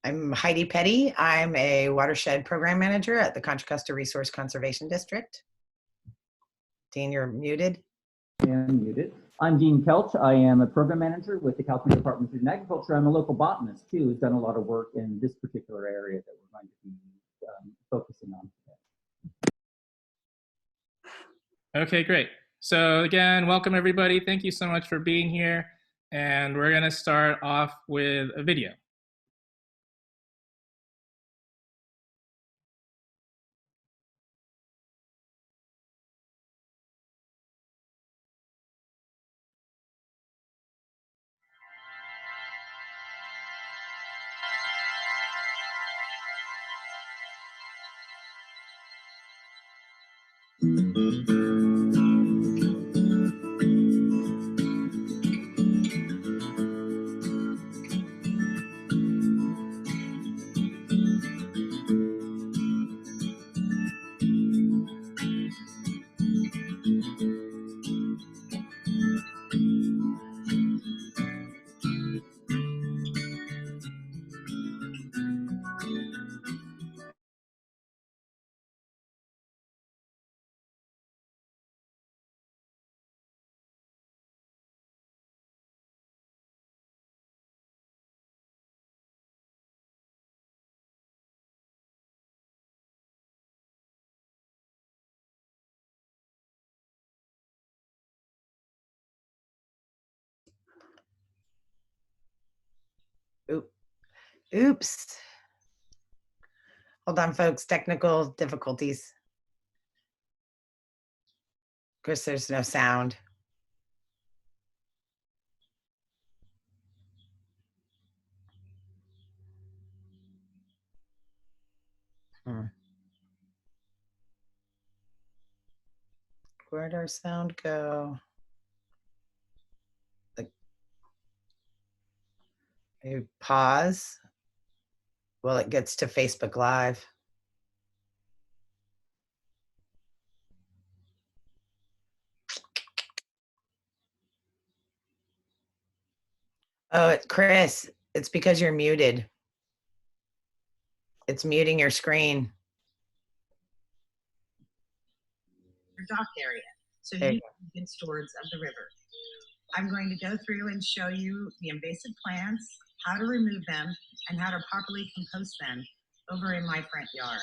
I'm Heidi Petty. I'm a Watershed Program Manager at the Contra Costa Resource Conservation District. Dean, you're muted. I am muted. I'm Dean Kelch. I am a Program Manager with the California Department of Food and Agriculture. I'm a local botanist, too, who's done a lot of work in this particular area that we're going to be focusing on today. Okay, great. So again, welcome everybody. Thank you so much for being here. And we're going to start off with a video. Oops. Hold on, folks. Technical difficulties. Of course, there's no sound. Where'd our sound go? Maybe pause while it gets to Facebook Live. Oh, Chris, it's because you're muted. It's muting your screen. Your dock area, so you can be good stewards of the river. I'm going to go through and show you the invasive plants, how to remove them, and how to properly compost them over in my front yard.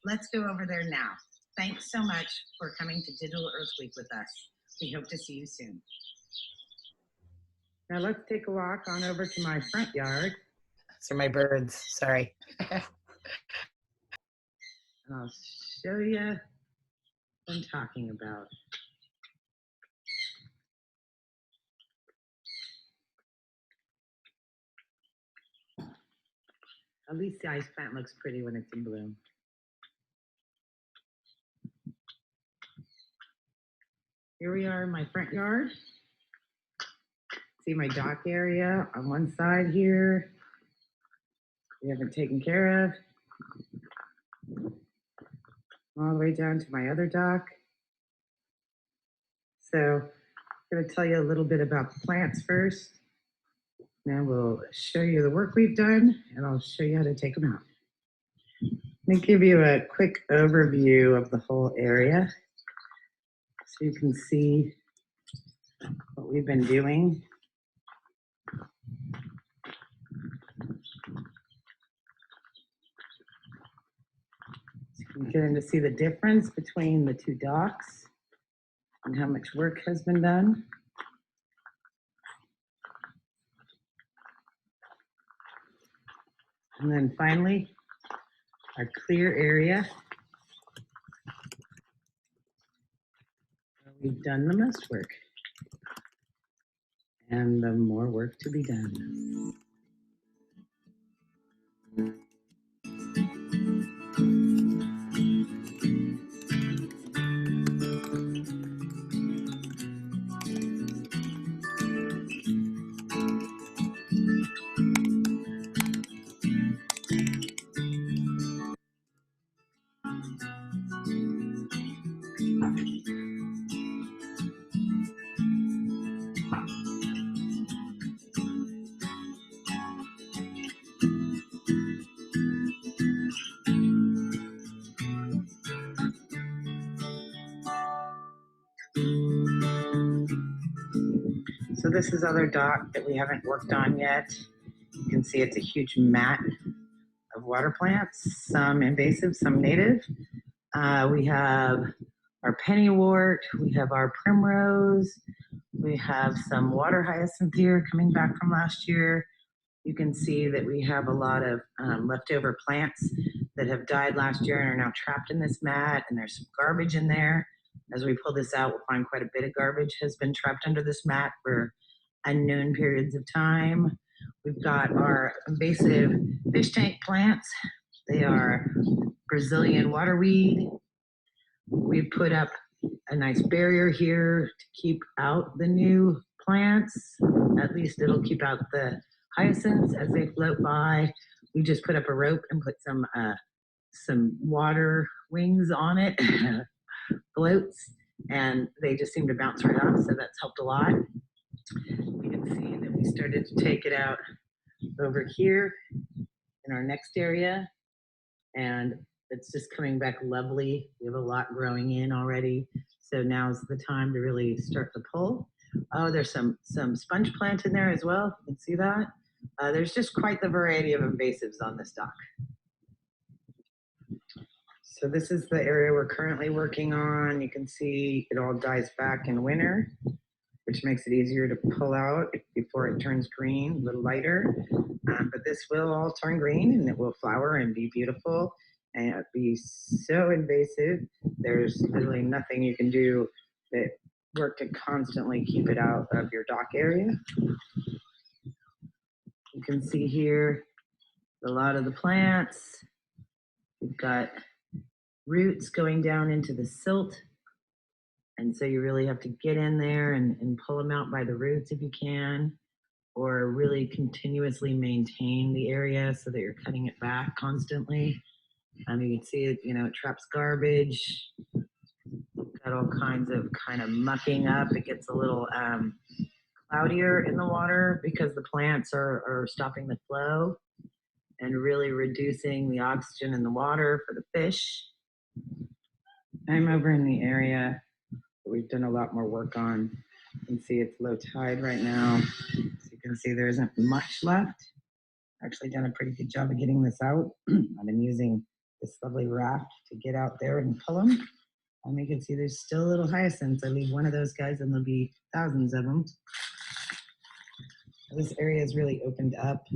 Let's go over there now. Thanks so much for coming to Digital Earth Week with us. We hope to see you soon. Now let's take a walk on over to my front yard. Those are my birds, sorry. And I'll show you what I'm talking about. At least the ice plant looks pretty when it's in bloom. Here we are in my front yard. See my dock area on one side here. We haven't taken care of. All the way down to my other dock. So I'm going to tell you a little bit about the plants first. Now we'll show you the work we've done, and I'll show you how to take them out. Let me give you a quick overview of the whole area so you can see what we've been doing. So you can get in to see the difference between the two docks and how much work has been done. And then finally, our clear area. We've done the most work. And the more work to be done. this is other dock that we haven't worked on yet. You can see it's a huge mat of water plants, some invasive, some native. We have our pennywort, we have our primrose, we have some water hyacinth here coming back from last year. You can see that we have a lot of leftover plants that have died last year and are now trapped in this mat, and there's some garbage in there. As we pull this out, we'll find quite a bit of garbage has been trapped under this mat for unknown periods of time. We've got our invasive fish tank plants. They are Brazilian waterweed. We put up a nice barrier here to keep out the new plants. At least it'll keep out the hyacinths as they float by. We just put up a rope and put some water wings on it, floats, and they just seem to bounce right off, so that's helped a lot. You can see that we started to take it out over here in our next area, and it's just coming back lovely. We have a lot growing in already, so now's the time to really start to pull. Oh, there's some sponge plant in there as well. You can see that. There's just quite the variety of invasives on this dock. So this is the area we're currently working on. You can see it all dies back in winter, which makes it easier to pull out before it turns green, a little lighter. But this will all turn green and it will flower and be beautiful and it'll be so invasive. There's literally nothing you can do but work to constantly keep it out of your dock area. You can see here a lot of the plants. We've got roots going down into the silt. And so you really have to get in there and pull them out by the roots if you can, or really continuously maintain the area so that you're cutting it back constantly. You can see it, it traps garbage. Got all kinds of mucking up. It gets a little cloudier in the water because the plants are stopping the flow and really reducing the oxygen in the water for the fish. I'm over in the area that we've done a lot more work on. You can see it's low tide right now. So you can see there isn't much left. Actually done a pretty good job of getting this out. I've been using this lovely raft to get out there and pull them. And you can see there's still little hyacinths. I leave one of those guys and there'll be thousands of them. This area is really opened up.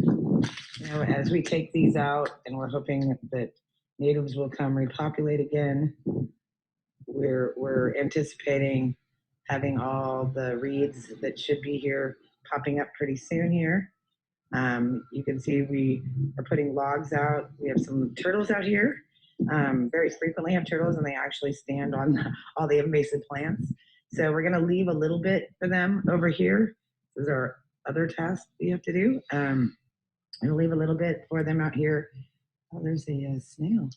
As we take these out, and we're hoping that natives will come repopulate again, we're anticipating having all the reeds that should be here popping up pretty soon here. You can see we are putting logs out. We have some turtles out here. Very frequently have turtles, and they actually stand on all the invasive plants. So we're gonna leave a little bit for them over here. Those are other tasks we have to do. And leave a little bit for them out here. Oh, there's a snail.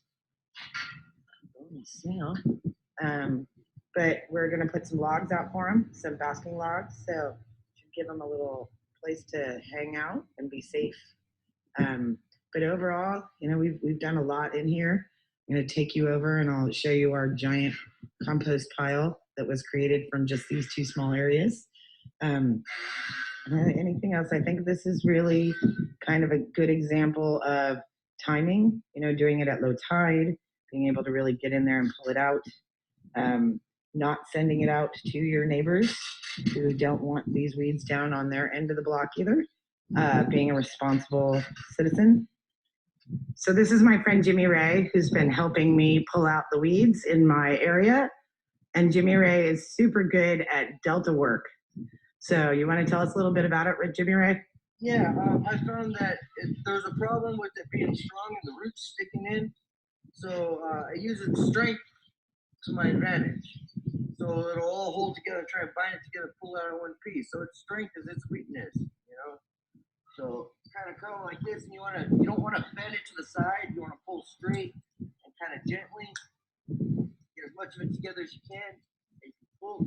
But we're gonna put some logs out for them, some basking logs, so should give them a little place to hang out and be safe. But overall, we've done a lot in here. I'm gonna take you over and I'll show you our giant compost pile that was created from just these two small areas. Anything else? I think this is really kind of a good example of timing, doing it at low tide, being able to really get in there and pull it out, not sending it out to your neighbors who don't want these weeds down on their end of the block either, being a responsible citizen. So this is my friend Jimmy Ray, who's been helping me pull out the weeds in my area. And Jimmy Ray is super good at delta work. So you want to tell us a little bit about it, Jimmy Ray? Yeah, I found that there's a problem with it being strong and the roots sticking in. So I use its strength to my advantage. So it'll all hold together, try and bind it together, pull it out in one piece. So its strength is its weakness, So kind of come like this, and you don't want to bend it to the side. You want to pull straight and kind of gently get as much of it together as you can. And you pull.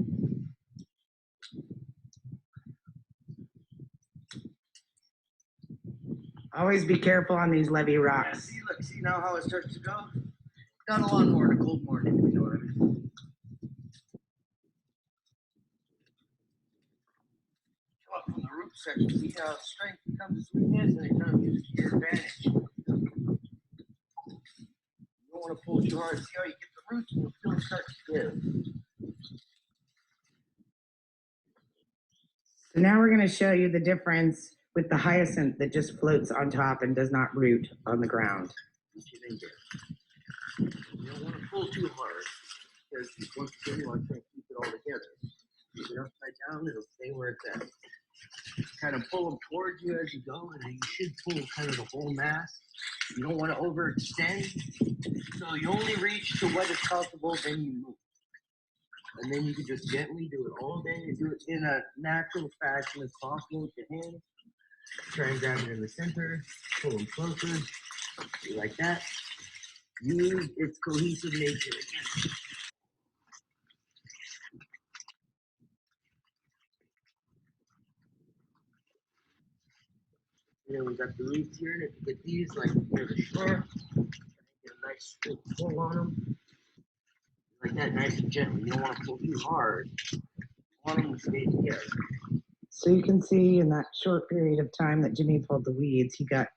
Always be careful on these levee rocks. Yeah, see now how it starts to go? Got a lawnmower in a cold morning, if you know what I mean. section. See how strength becomes weakness and it kind of uses to your advantage. You don't want to pull too hard. See how you get the roots and the field starts to give. So now we're going to show you the difference with the hyacinth that just floats on top and does not root on the ground. You don't want to pull too hard because once again you want to try to keep it all together. Keep it upside down, it'll stay where it's at. Kind of pull them towards you as you go, and then you should pull kind of the whole mass. You don't want to overextend, so you only reach to what is comfortable, then you move. And then you can just gently do it all day and do it in a natural fashion as possible with your hands. Try and grab it in the center, pull them closer, like that. Use its cohesive nature again. You know, we got the roots here, and if you get these like near the shore, get a nice straight pull on them. Like that, nice and gently. You don't want to pull too hard. You want them to stay together. So you can see in that short period of time that Jimmy pulled the weeds, he got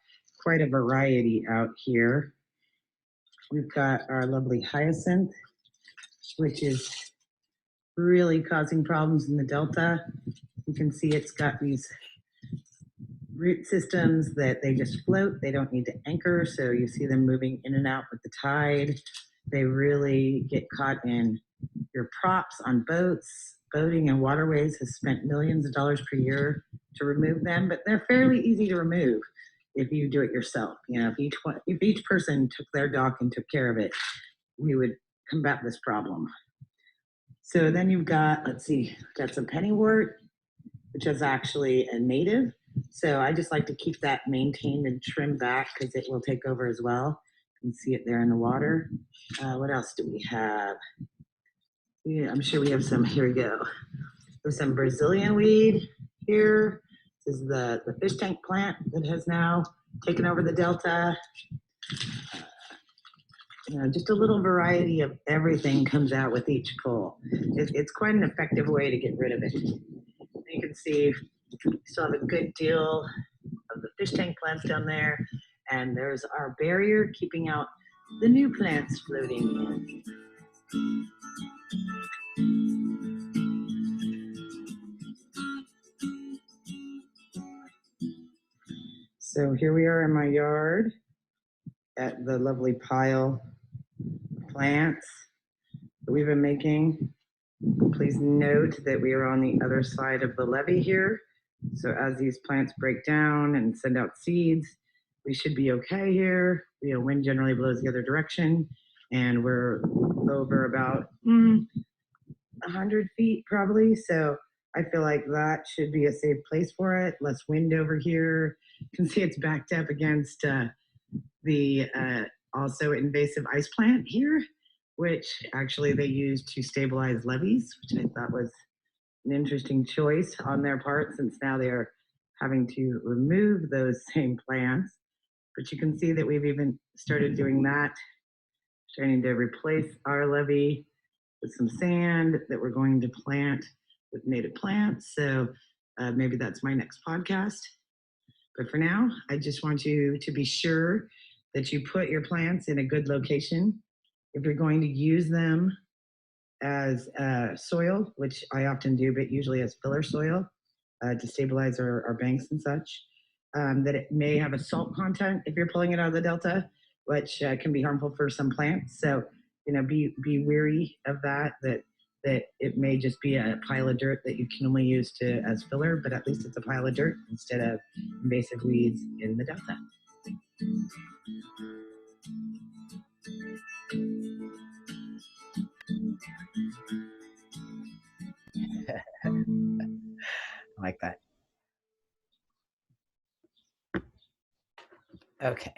quite a variety out here. We've got our lovely hyacinth, which is really causing problems in the Delta. You can see it's got these root systems that they just float. They don't need to anchor, so you see them moving in and out with the tide. They really get caught in your props on boats. Boating and waterways has spent millions of dollars per year to remove them, but they're fairly easy to remove if you do it yourself. You know, if each person took their dock and took care of it, we would combat this problem. So then you've got, let's see, got some pennywort, which is actually a native. So I just like to keep that maintained and trimmed back because it will take over as well. You can see it there in the water. What else do we have? Yeah, I'm sure we have some. Here we go. There's some Brazilian weed here. This is the fish tank plant that has now taken over the Delta. You know, just a little variety of everything comes out with each pull. It's quite an effective way to get rid of it. You can see we still have a good deal of the fish tank plants down there, and there's our barrier keeping out the new plants floating in. So here we are in my yard at the lovely pile of plants that we've been making. Please note that we are on the other side of the levee here. So as these plants break down and send out seeds, we should be okay here. You know, wind generally blows the other direction, and we're over about 100 feet probably. So I feel like that should be a safe place for it. Less wind over here. You can see it's backed up against the also invasive ice plant here, which actually they use to stabilize levees, which I thought was an interesting choice on their part, since now they are having to remove those same plants. But you can see that we've even started doing that, trying to replace our levee with some sand that we're going to plant with native plants. So maybe that's my next podcast. But for now, I just want you to be sure that you put your plants in a good location. If you're going to use them as soil, which I often do, but usually as filler soil to stabilize our banks and such, that it may have a salt content if you're pulling it out of the Delta, which can be harmful for some plants. So, you know, be wary of that it may just be a pile of dirt that you can only use as filler, but at least it's a pile of dirt instead of invasive weeds in the Delta. I like that. Okay.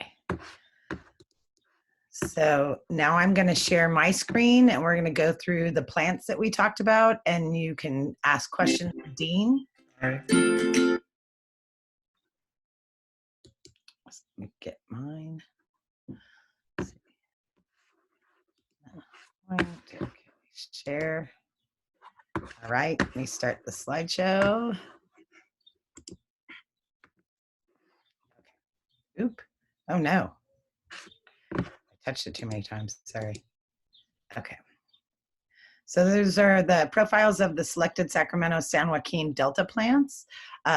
So now I'm going to share my screen and we're going to go through the plants that we talked about, and you can ask questions to Dean. All right. Let me get mine. Okay, share. All right, let me start the slideshow. Oop. Oh no. I touched it too many times. Sorry. Okay. So those are the profiles of the selected Sacramento San Joaquin Delta plants.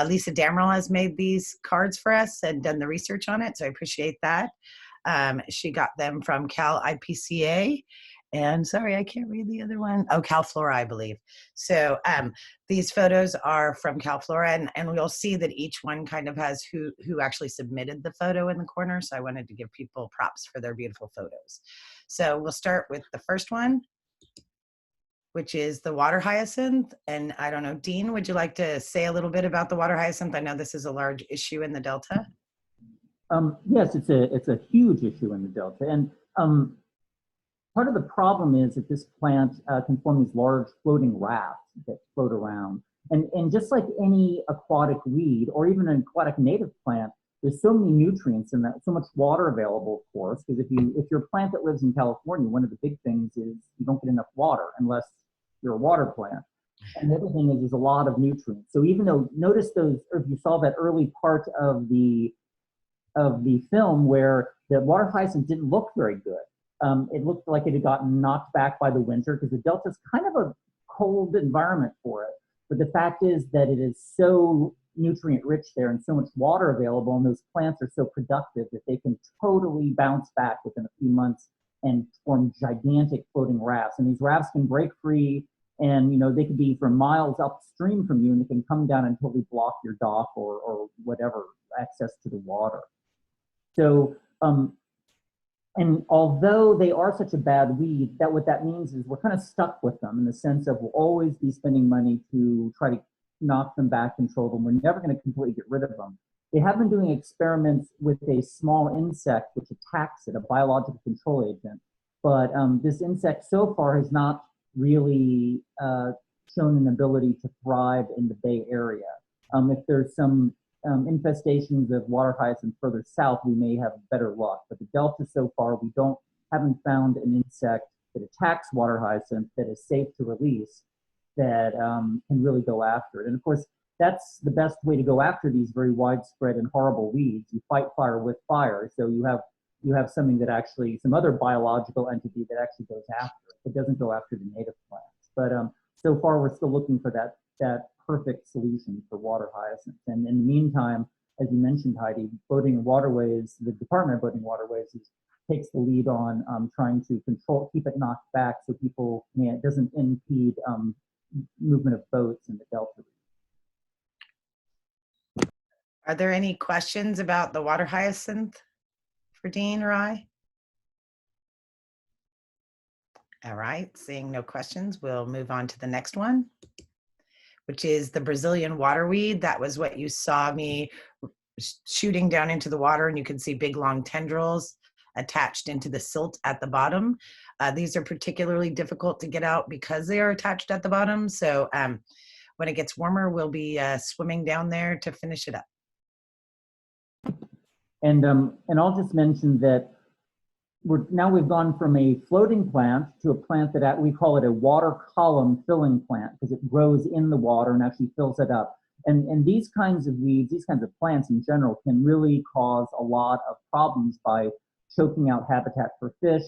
Lisa Damerl has made these cards for us and done the research on it, so I appreciate that. She got them from Cal IPCA, and sorry, I can't read the other one. Oh, Cal Flora, I believe. So these photos are from Cal Flora, and we'll see that each one kind of has who actually submitted the photo in the corner, so I wanted to give people props for their beautiful photos. So we'll start with the first one, which is the Water Hyacinth. And I don't know, Dean, would you like to say a little bit about the Water Hyacinth? I know this is a large issue in the Delta. Yes, it's a huge issue in the Delta. And part of the problem is that this plant can form these large floating rafts that float around. And just like any aquatic weed or even an aquatic native plant, there's so many nutrients in that, so much water available, of course, because if you're a plant that lives in California, one of the big things is you don't get enough water unless you're a water plant. And the other thing is there's a lot of nutrients. So even though, notice those, or if you saw that early part of the film where the water hyacinth didn't look very good. It looked like it had gotten knocked back by the winter because the Delta is kind of a cold environment for it. But the fact is that it is so nutrient rich there and so much water available, and those plants are so productive that they can totally bounce back within a few months and form gigantic floating rafts. And these rafts can break free, and they could be from miles upstream from you, and they can come down and totally block your dock or whatever access to the water. So and although they are such a bad weed, what that means is we're kind of stuck with them in the sense of we'll always be spending money to try to knock them back, control them. We're never going to completely get rid of them. They have been doing experiments with a small insect which attacks it, a biological control agent. But this insect so far has not really shown an ability to thrive in the Bay Area. If there's some infestations of water hyacinth further south, we may have better luck. But the Delta so far, we haven't found an insect that attacks water hyacinth that is safe to release that can really go after it. And of course, that's the best way to go after these very widespread and horrible weeds. You fight fire with fire. So you have something that actually, some other biological entity that actually goes after it. It doesn't go after the native plants. But so far, we're still looking for that perfect solution for water hyacinth. And in the meantime, as you mentioned, Heidi, boating waterways, the Department of Boating and Waterways takes the lead on trying to keep it knocked back so it doesn't impede movement of boats in the Delta. Are there any questions about the water hyacinth for Dean or I? All right, seeing no questions, we'll move on to the next one, which is the Brazilian waterweed. That was what you saw me shooting down into the water, and you can see big long tendrils attached into the silt at the bottom. These are particularly difficult to get out because they are attached at the bottom. So when it gets warmer, we'll be swimming down there to finish it up. And I'll just mention that we've gone from a floating plant to a plant that we call it a water column filling plant because it grows in the water and actually fills it up. And these kinds of weeds, these kinds of plants in general, can really cause a lot of problems by choking out habitat for fish,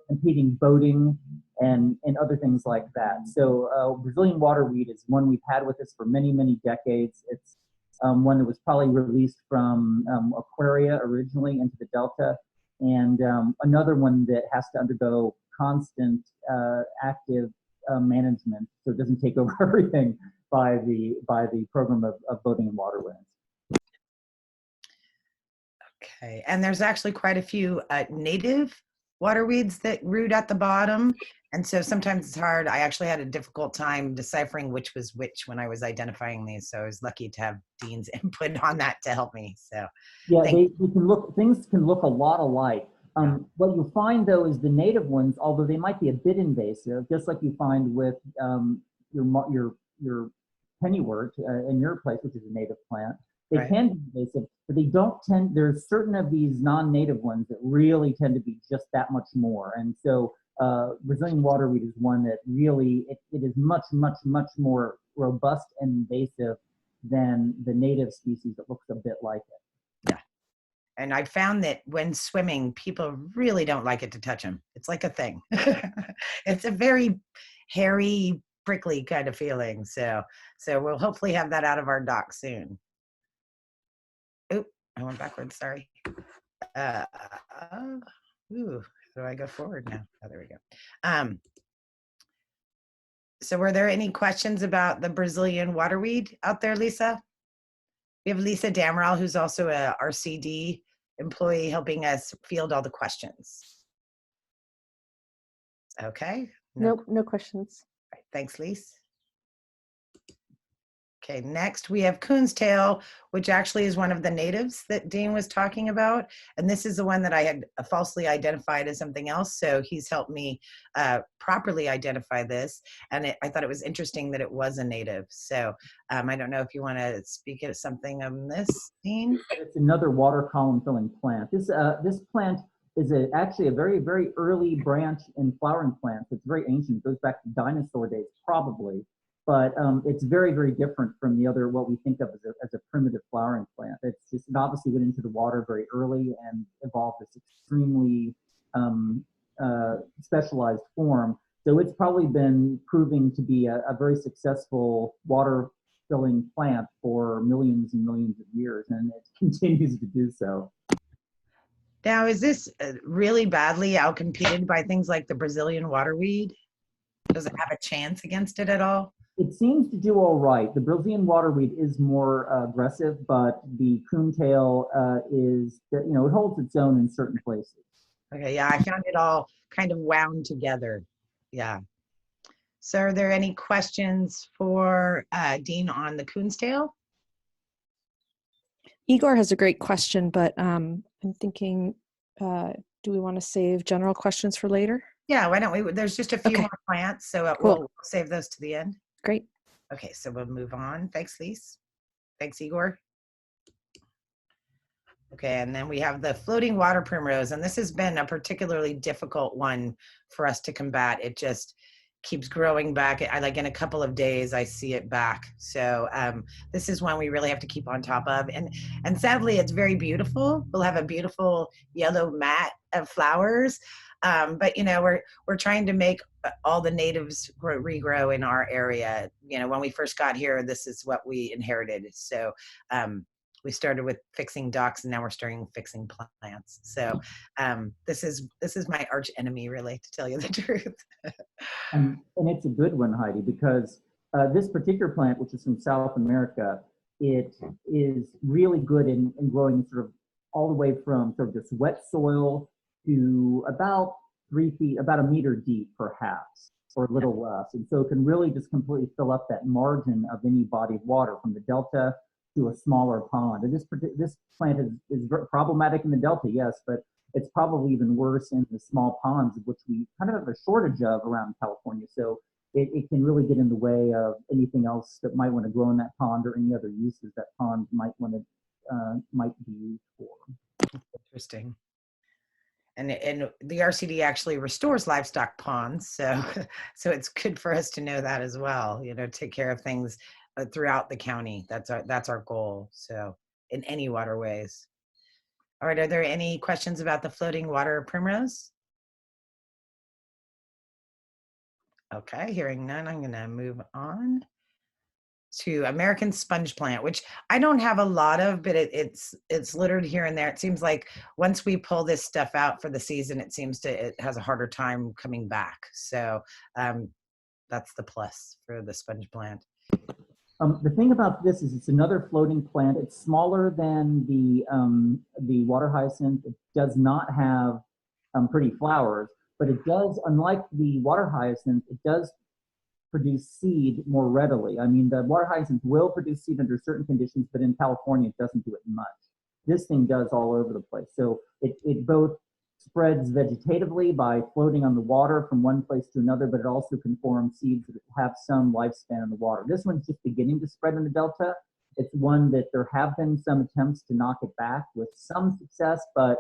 impeding boating and other things like that. So Brazilian waterweed is one we've had with us for many, many decades. It's one that was probably released from aquaria originally into the Delta, and another one that has to undergo constant active management so it doesn't take over everything by the program of boating and waterways. Okay, and there's actually quite a few native waterweeds that root at the bottom, and so sometimes it's hard. I actually had a difficult time deciphering which was which when I was identifying these, so I was lucky to have Dean's input on that to help me. So yeah, things can look a lot alike. What you find though is the native ones, although they might be a bit invasive, just like you find with your pennywort in your place, which is a native plant. They right. can be invasive, but they don't tend, there's certain of these non-native ones that really tend to be just that much more. And so Brazilian waterweed is one that really, it is much, much, much more robust and invasive than the native species that looks a bit like it. Yeah. And I found that when swimming, people really don't like it to touch them. It's like a thing. It's a very hairy, prickly kind of feeling. So we'll hopefully have that out of our dock soon. Oop, I went backwards, sorry. Ooh, so I go forward now. Oh, there we go. So were there any questions about the Brazilian waterweed out there, Lisa? We have Lisa Damerol, who's also a RCD employee, helping us field all the questions. Okay. Nope, no questions. Right, thanks, Lisa. Okay, next we have Coon's Tail, which actually is one of the natives that Dean was talking about. And this is the one that I had falsely identified as something else. So he's helped me properly identify this. And I thought it was interesting that it was a native. So I don't know if you want to speak at something on this, Dean? It's another water column filling plant. This plant is actually a very, very early branch in flowering plants. It's very ancient. It goes back to dinosaur days, probably. But it's very, very different from the other, what we think of as a primitive flowering plant. It obviously went into the water very early and evolved this extremely specialized form. So it's probably been proving to be a very successful water filling plant for millions and millions of years, and it continues to do so. Now, is this really badly outcompeted by things like the Brazilian waterweed? Does it have a chance against it at all? It seems to do all right. The Brazilian waterweed is more aggressive, but the coontail is, it holds its own in certain places. Okay, yeah, I found it all kind of wound together. Yeah. So are there any questions for Dean on the coon's tail? Igor has a great question, but I'm thinking, do we want to save general questions for later? Yeah, why don't we? There's just a few more plants, so Cool. We'll save those to the end. Great. Okay, so we'll move on. Thanks, Lise. Thanks, Igor. Okay, and then we have the floating water primrose, and this has been a particularly difficult one for us to combat. It just keeps growing back. Like in a couple of days, I see it back. So this is one we really have to keep on top of. And sadly, it's very beautiful. We'll have a beautiful yellow mat of flowers. But we're trying to make all the natives regrow in our area. When we first got here, this is what we inherited. So we started with fixing docks, and now we're starting fixing plants. So this is my arch enemy, really, to tell you the truth. And it's a good one, Heidi, because this particular plant, which is from South America, it is really good in growing sort of all the way from sort of just wet soil to about 3 feet, about a meter deep, perhaps, or a little less. And so it can really just completely fill up that margin of any body of water from the delta to a smaller pond. And this plant is very problematic in the delta, yes, but it's probably even worse in the small ponds, of which we kind of have a shortage of around California. So it can really get in the way of anything else that might want to grow in that pond, or any other uses that pond might be used for. Interesting. And the RCD actually restores livestock ponds, so it's good for us to know that as well. Take care of things throughout the county. That's our goal. So in any waterways. All right. Are there any questions about the floating water primrose? Okay. Hearing none, I'm going to move on to American sponge plant, which I don't have a lot of, but it's littered here and there. It seems like once we pull this stuff out for the season, it has a harder time coming back. So that's the plus for the sponge plant. The thing about this is it's another floating plant. It's smaller than the water hyacinth. It does not have pretty flowers, but it does, unlike the water hyacinth, it does produce seed more readily. I mean, the water hyacinth will produce seed under certain conditions, but in California, it doesn't do it much. This thing does all over the place. So it both spreads vegetatively by floating on the water from one place to another, but it also can form seeds that have some lifespan in the water. This one's just beginning to spread in the Delta. It's one that there have been some attempts to knock it back with some success, but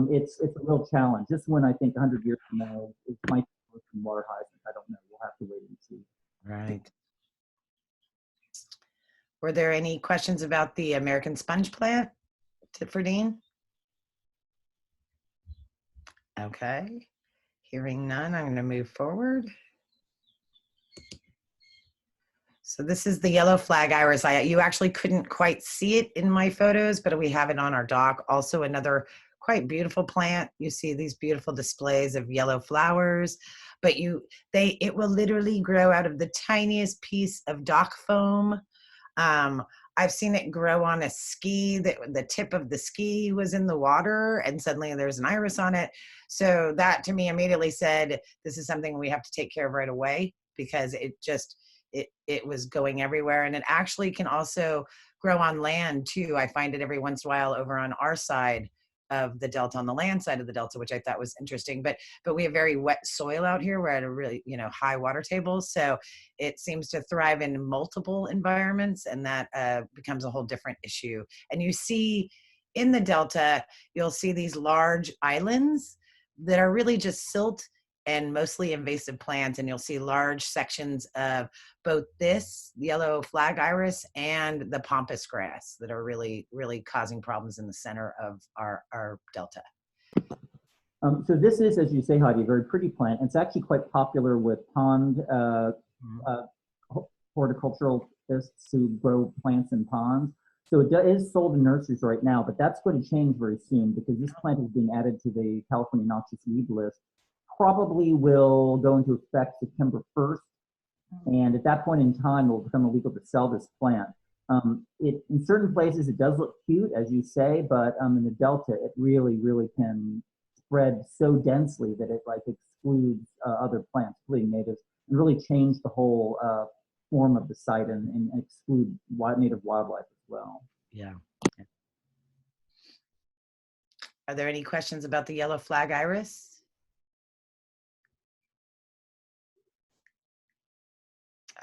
it's a real challenge. This one, I think 100 years from now, it might be worse than water hyacinth. I don't know. We'll have to wait and see. Right. Were there any questions about the American sponge plant for Dean? Okay, hearing none, I'm going to move forward. So this is the yellow flag iris. You actually couldn't quite see it in my photos, but we have it on our dock. Also another quite beautiful plant. You see these beautiful displays of yellow flowers, but it will literally grow out of the tiniest piece of dock foam. I've seen it grow on a ski that the tip of the ski was in the water and suddenly there's an iris on it. So that to me immediately said, this is something we have to take care of right away, because it was going everywhere. And it actually can also grow on land too. I find it every once in a while over on our side of the delta, on the land side of the delta, which I thought was interesting. But we have very wet soil out here. We're at a really, high water table. So it seems to thrive in multiple environments, and that becomes a whole different issue. And you see in the delta, you'll see these large islands that are really just silt and mostly invasive plants, and you'll see large sections of both this yellow flag iris and the Pampas grass that are really, really causing problems in the center of our delta. So this is, as you say, Heidi, a very pretty plant. It's actually quite popular with pond horticulturalists who grow plants in ponds. So it is sold in nurseries right now, but that's going to change very soon, because this plant is being added to the California noxious weed list. Probably will go into effect September 1st. And at that point in time, it will become illegal to sell this plant. In certain places, it does look cute, as you say, but in the Delta, it really, really can spread so densely that it excludes other plants, including natives, and really change the whole form of the site and exclude native wildlife as well. Yeah. Are there any questions about the yellow flag iris?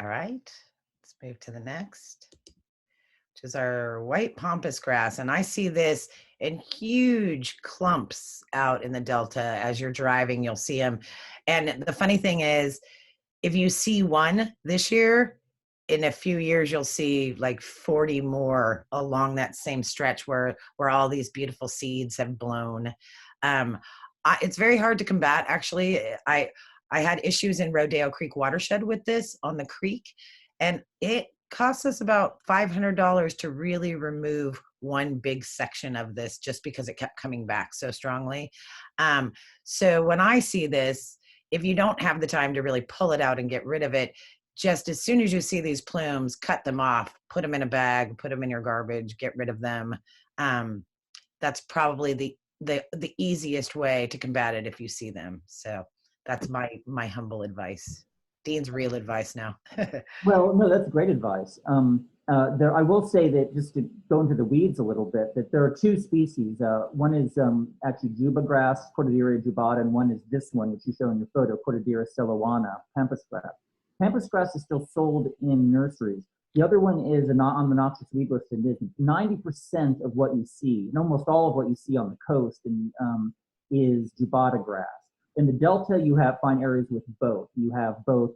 All right, let's move to the next, which is our white pampas grass. And I see this in huge clumps out in the delta. As you're driving, you'll see them. And the funny thing is, if you see one this year, in a few years, you'll see like 40 more along that same stretch where all these beautiful seeds have blown. It's very hard to combat, actually. I had issues in Rodeo Creek Watershed with this on the creek, and it cost us about $500 to really remove one big section of this, just because it kept coming back so strongly. So when I see this, if you don't have the time to really pull it out and get rid of it, just as soon as you see these plumes, cut them off, put them in a bag, put them in your garbage, get rid of them. That's probably the easiest way to combat it if you see them. So that's my humble advice. Dean's real advice now. Well, no, that's great advice. I will say that, just to go into the weeds a little bit, that there are two species. One is actually Cuban Grass, Cortadera jubata, and one is this one, which you show in your photo, Cortadera celoana, Pampas grass. Pampas grass is still sold in nurseries. The other one is on the noxious weed list and isn't. 90% of what you see, and almost all of what you see on the coast, is jubata grass. In the Delta, you find areas with both. You have both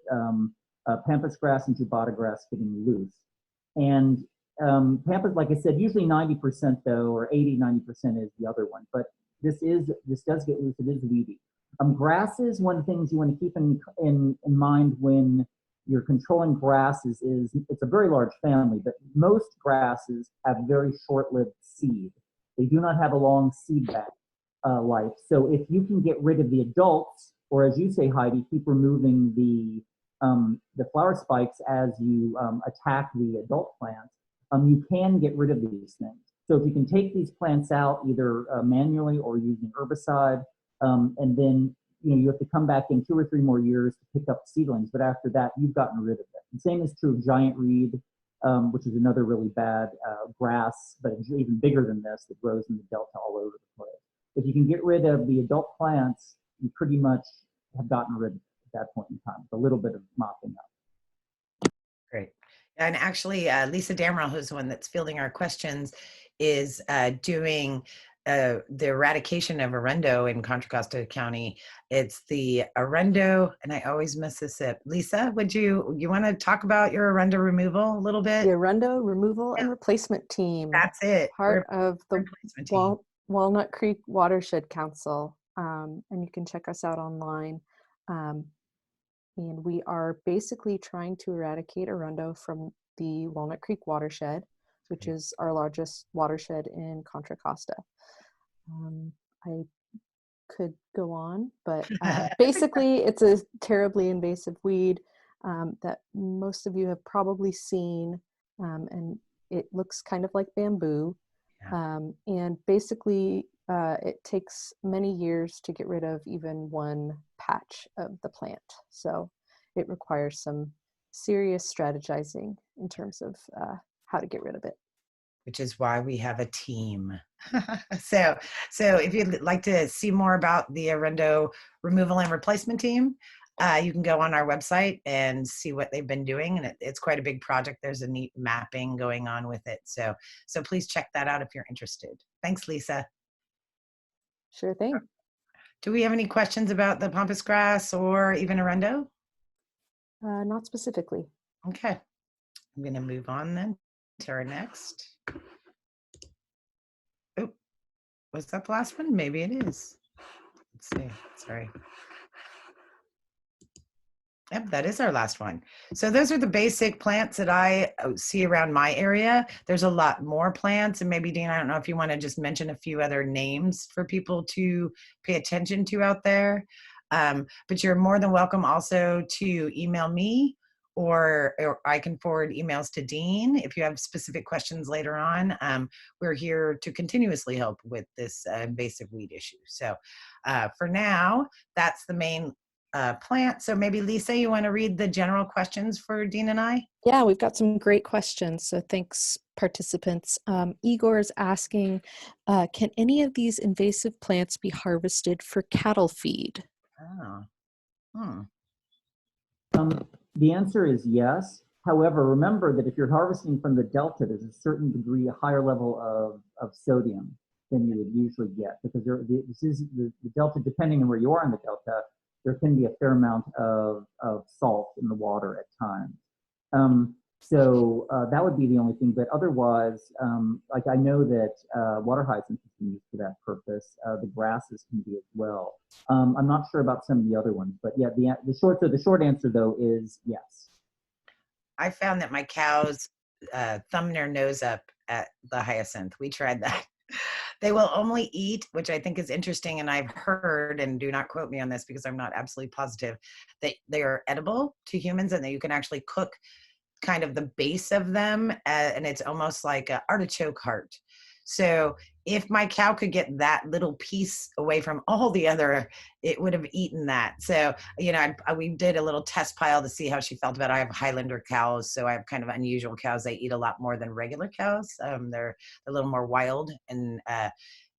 Pampas grass and jubata grass getting loose. And Pampas, like I said, usually 90% though, or 80–90% is the other one. But this does get loose. It is weedy. Grasses, one of the things you want to keep in mind when you're controlling grasses is it's a very large family, but most grasses have very short-lived seed. They do not have a long seed bag life. So if you can get rid of the adults, or as you say, Heidi, keep removing the flower spikes as you attack the adult plants, you can get rid of these things. So if you can take these plants out either manually or using herbicide, and then you have to come back in 2 or 3 more years to pick up seedlings, but after that, you've gotten rid of it. The same is true of giant reed, which is another really bad grass, but it's even bigger than this, that grows in the Delta all over the place. If you can get rid of the adult plants, you pretty much have gotten rid of it at that point in time, with a little bit of mopping up. Great. And actually, Lisa Damrell, who's the one that's fielding our questions, is doing the eradication of arundo in Contra Costa County. It's the arundo, and I always mess this up. Lisa, would you want to talk about your arundo removal a little bit? The Arundo Removal and Replacement Team. That's it. Part of the replacement team. Walnut Creek Watershed Council. And you can check us out online. And we are basically trying to eradicate arundo from the Walnut Creek Watershed, which is our largest watershed in Contra Costa. I could go on, but basically it's a terribly invasive weed that most of you have probably seen, and it looks kind of like bamboo. Yeah. And basically it takes many years to get rid of even one patch of the plant. So it requires some serious strategizing in terms of how to get rid of it. Which is why we have a team. So if you'd like to see more about the arundo removal and replacement team, you can go on our website and see what they've been doing. And it's quite a big project. There's a neat mapping going on with it. So please check that out if you're interested. Thanks, Lisa. Sure thing. Do we have any questions about the Pampas grass or even arundo? Not specifically. Okay. I'm going to move on then to our next. Oh, was that the last one? Maybe it is. Let's see. Sorry. Yep, that is our last one. So those are the basic plants that I see around my area. There's a lot more plants, and maybe Dean, I don't know if you want to just mention a few other names for people to pay attention to out there. But you're more than welcome also to email me, or I can forward emails to Dean if you have specific questions later on. We're here to continuously help with this invasive weed issue. So for now, that's the main plant. So maybe Lisa, you want to read the general questions for Dean and I? Yeah, we've got some great questions. So thanks, participants. Igor is asking, can any of these invasive plants be harvested for cattle feed? Oh. The answer is yes. However, remember that if you're harvesting from the delta, there's a certain degree, a higher level of sodium than you would usually get, because this is the delta, depending on where you are in the delta, there can be a fair amount of salt in the water at times. So that would be the only thing, but otherwise, like I know that water hyacinth has been used for that purpose. The grasses can be as well. I'm not sure about some of the other ones, but yeah, the short answer though is yes. I found that my cows thumb their nose up at the hyacinth. We tried that. They will only eat, which I think is interesting, and I've heard, and do not quote me on this because I'm not absolutely positive, that they are edible to humans and that you can actually cook kind of the base of them, and it's almost like an artichoke heart. So if my cow could get that little piece away from all the other, it would have eaten that. So, you know, we did a little test pile to see how she felt about it. I have Highlander cows, so I have kind of unusual cows. They eat a lot more than regular cows. They're a little more wild and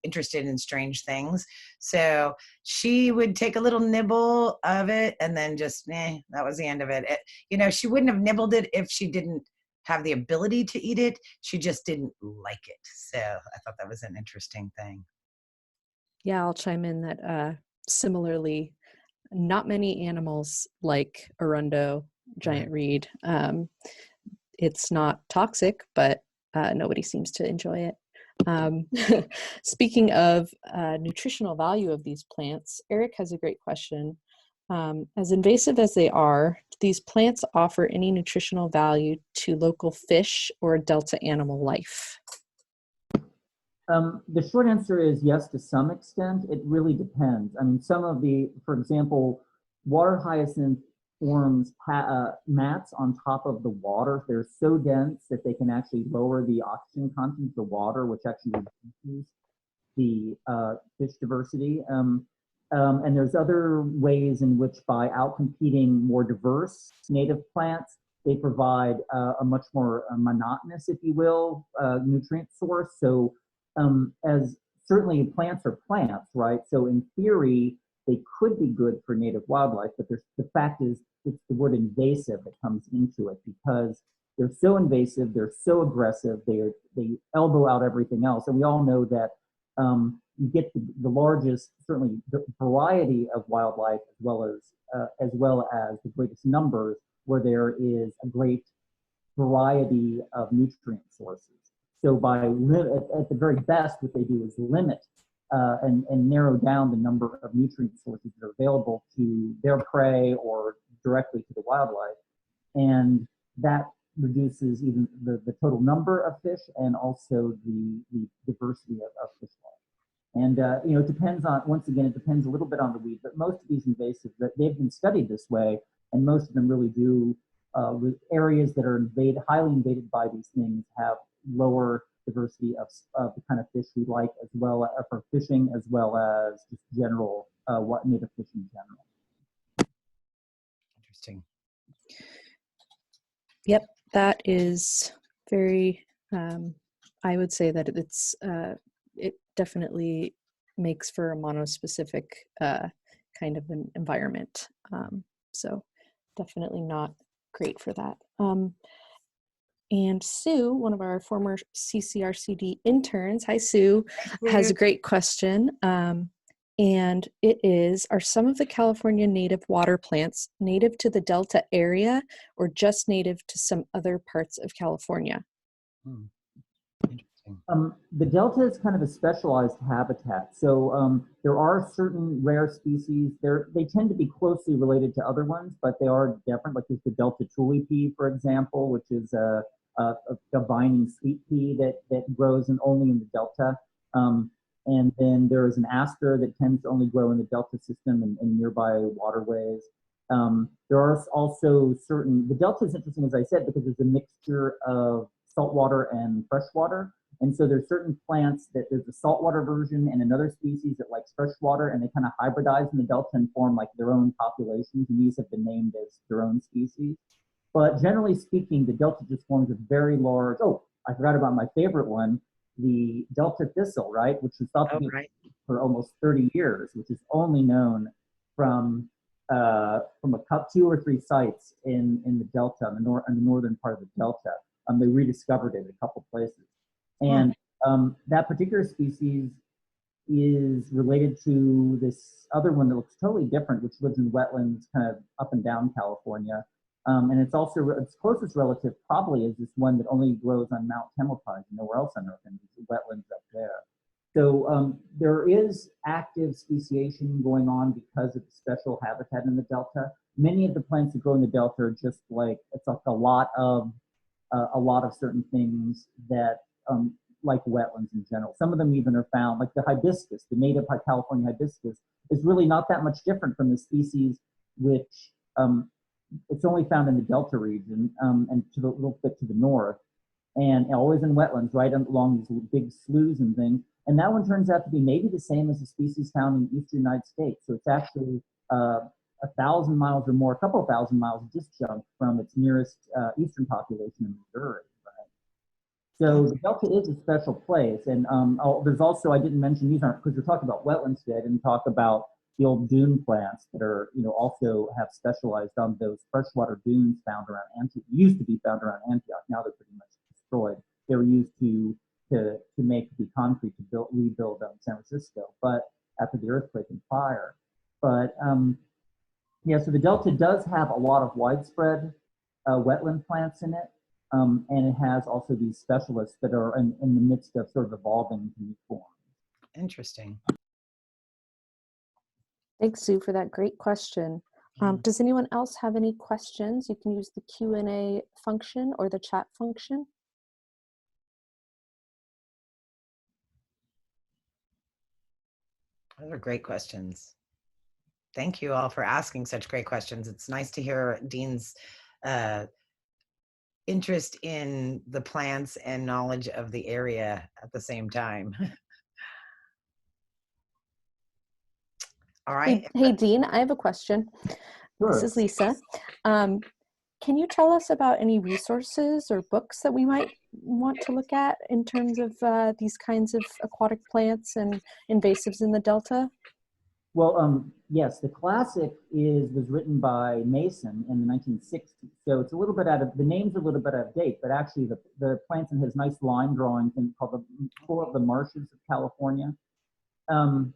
interested in strange things. So she would take a little nibble of it and then just, that was the end of it. You know, she wouldn't have nibbled it if she didn't have the ability to eat it. She just didn't like it. So I thought that was an interesting thing. Yeah, I'll chime in that similarly, not many animals like arundo, giant reed. It's not toxic, but nobody seems to enjoy it. Speaking of nutritional value of these plants, Eric has a great question. As invasive as they are, do these plants offer any nutritional value to local fish or delta animal life? The short answer is yes, to some extent. It really depends. I mean, some of for example, water hyacinth forms mats on top of the water. They're so dense that they can actually lower the oxygen content of the water, which actually reduces the fish diversity. And there's other ways in which, by outcompeting more diverse native plants, they provide a much more monotonous, if you will, nutrient source. So as certainly plants are plants, right? So in theory, they could be good for native wildlife, but the fact is it's the word invasive that comes into it, because they're so invasive, they're so aggressive, they elbow out everything else. And we all know that you get the largest, certainly, the variety of wildlife, as well as the greatest numbers, where there is a great variety of nutrient sources. So at the very best, what they do is limit and narrow down the number of nutrient sources that are available to their prey or directly to the wildlife. And that reduces even the total number of fish and also the diversity of fish life. And it depends on, once again, it depends a little bit on the weed, but most of these invasives, that they've been studied this way, and most of them really do, with areas that are highly invaded by these things, have lower diversity of the kind of fish we like, as well as for fishing, as well as just general native fish in general. Interesting. Yep, that is very, I would say that it definitely makes for a monospecific kind of an environment. So definitely not great for that. And Sue, one of our former CCRCD interns, hi Sue, has a great question. And it is, are some of the California native water plants native to the Delta area or just native to some other parts of California? Interesting. The Delta is kind of a specialized habitat. So there are certain rare species. They tend to be closely related to other ones, but they are different. Like there's the Delta tule pea, for example, which is a vining sweet pea that grows only in the Delta. And then there is an aster that tends to only grow in the Delta system and nearby waterways. There are also the Delta is interesting, as I said, because there's a mixture of saltwater and freshwater. And so there's certain plants that there's a saltwater version and another species that likes freshwater, and they kind of hybridize in the Delta and form like their own populations, and these have been named as their own species. But generally speaking, the Delta just forms a very large, I forgot about my favorite one, the Delta thistle, right? Which was thought to be for almost 30 years, which is only known from a two or three sites in the Delta, in the northern part of the Delta. They rediscovered it a couple places. And that particular species is related to this other one that looks totally different, which lives in wetlands kind of up and down California. And it's also, its closest relative probably is this one that only grows on Mount Tamalpais, nowhere else on Earth, and there's wetlands up there. So there is active speciation going on because of the special habitat in the Delta. Many of the plants that grow in the Delta are just like, it's like a lot of certain things that, like wetlands in general. Some of them even are found, like the hibiscus, the native California hibiscus, is really not that much different from the species which it's only found in the Delta region and to the little bit to the north, and always in wetlands, right along these big sloughs and things. And that one turns out to be maybe the same as the species found in the eastern United States. So it's actually 1,000 miles or more, a couple of thousand miles disjunct from its nearest eastern population in Missouri. So the Delta is a special place, and there's also, I didn't mention, these aren't, because we're talking about wetlands today, I didn't talk about the old dune plants that are, also have specialized on those freshwater dunes found around Antioch, used to be found around Antioch, now they're pretty much destroyed. They were used to make the concrete to rebuild San Francisco, but after the earthquake and fire. But yeah, so the Delta does have a lot of widespread wetland plants in it. And it has also these specialists that are in the midst of sort of evolving into new forms. Interesting. Thanks, Sue, for that great question. Does anyone else have any questions? You can use the Q&A function or the chat function. Those are great questions. Thank you all for asking such great questions. It's nice to hear Dean's interest in the plants and knowledge of the area at the same time. All right. Hey, Dean, I have a question. Sure. This is Lisa. Can you tell us about any resources or books that we might want to look at in terms of these kinds of aquatic plants and invasives in the Delta? Well, yes, the classic was written by Mason in the 1960s. So it's a little bit the name's a little bit out of date, but actually the planting has nice line drawings called the Floor of the Marshes of California. Um,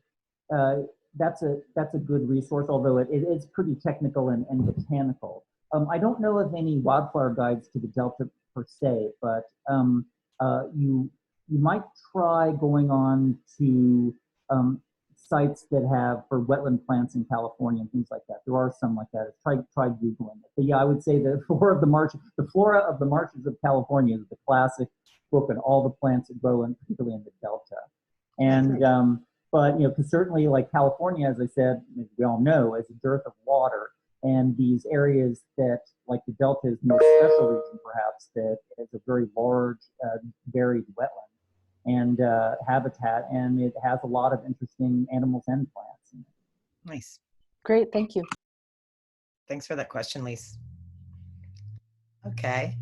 uh, that's a good resource, although it is pretty technical and botanical. I don't know of any wildflower guides to the Delta per se, but you might try going on to sites that have for wetland plants in California and things like that. There are some like that. Try Googling it. But yeah, I would say the Flora of the Marshes of California is the classic book on all the plants that grow in, particularly in the Delta. And but because certainly like California, as I said, as we all know, is a dearth of water, and these areas that like the Delta is the most special region, perhaps, that is a very large, varied wetland and habitat, and it has a lot of interesting animals and plants. Nice. Great, thank you. Thanks for that question, Lise. Okay.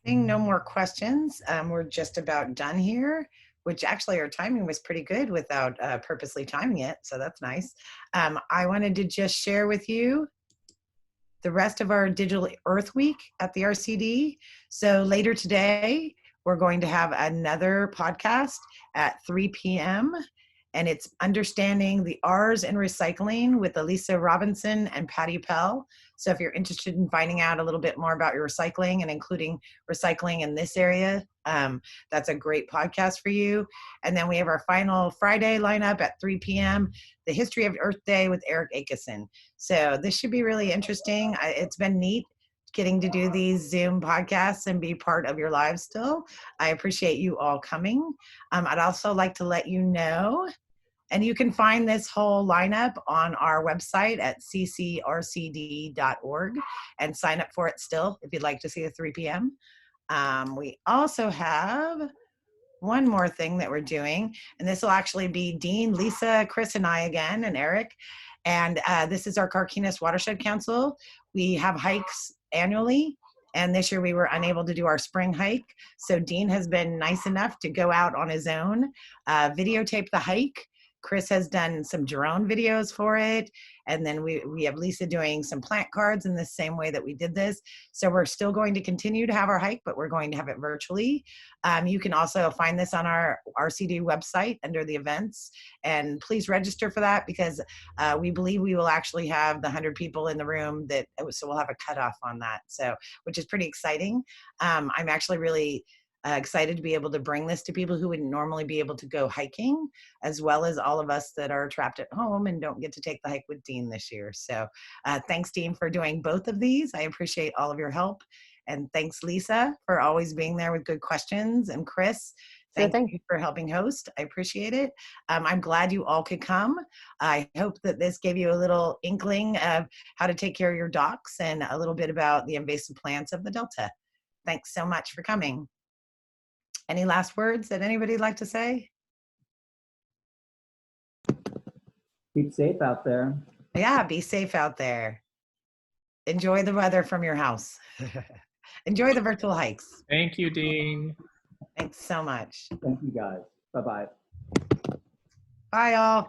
Seeing no more questions, we're just about done here, which actually our timing was pretty good without purposely timing it, so that's nice. I wanted to just share with you the rest of our Digital Earth Week at the RCD. So later today, we're going to have another podcast at 3 p.m. and it's Understanding the R's in Recycling with Elisa Robinson and Patty Pell. So if you're interested in finding out a little bit more about your recycling and including recycling in this area, that's a great podcast for you. And then we have our final Friday lineup at 3 p.m., The History of Earth Day with Eric Akeson. So this should be really interesting. It's been neat getting to do these Zoom podcasts and be part of your lives still. I appreciate you all coming. I'd also like to let you know, and you can find this whole lineup on our website at ccrcd.org and sign up for it still if you'd like to see the 3 p.m. We also have one more thing that we're doing, and this will actually be Dean, Lisa, Chris, and I again, and Eric. And this is our Carquinez Watershed Council. We have hikes annually, and this year we were unable to do our spring hike. So Dean has been nice enough to go out on his own, videotape the hike. Chris has done some drone videos for it. And then we have Lisa doing some plant cards in the same way that we did this. So we're still going to continue to have our hike, but we're going to have it virtually. You can also find this on our RCD website under the events. And please register for that because we believe we will actually have the 100 people in the room so we'll have a cutoff on that. So, which is pretty exciting. I'm actually really excited to be able to bring this to people who wouldn't normally be able to go hiking, as well as all of us that are trapped at home and don't get to take the hike with Dean this year. So thanks, Dean, for doing both of these. I appreciate all of your help. And thanks, Lisa, for always being there with good questions. And Chris, thank you for helping host. I appreciate it. I'm glad you all could come. I hope that this gave you a little inkling of how to take care of your docks and a little bit about the invasive plants of the Delta. Thanks so much for coming. Any last words that anybody'd like to say? Keep safe out there. Yeah, be safe out there. Enjoy the weather from your house. Enjoy the virtual hikes. Thank you, Dean. Thanks so much. Thank you, guys. Bye-bye. Bye, all.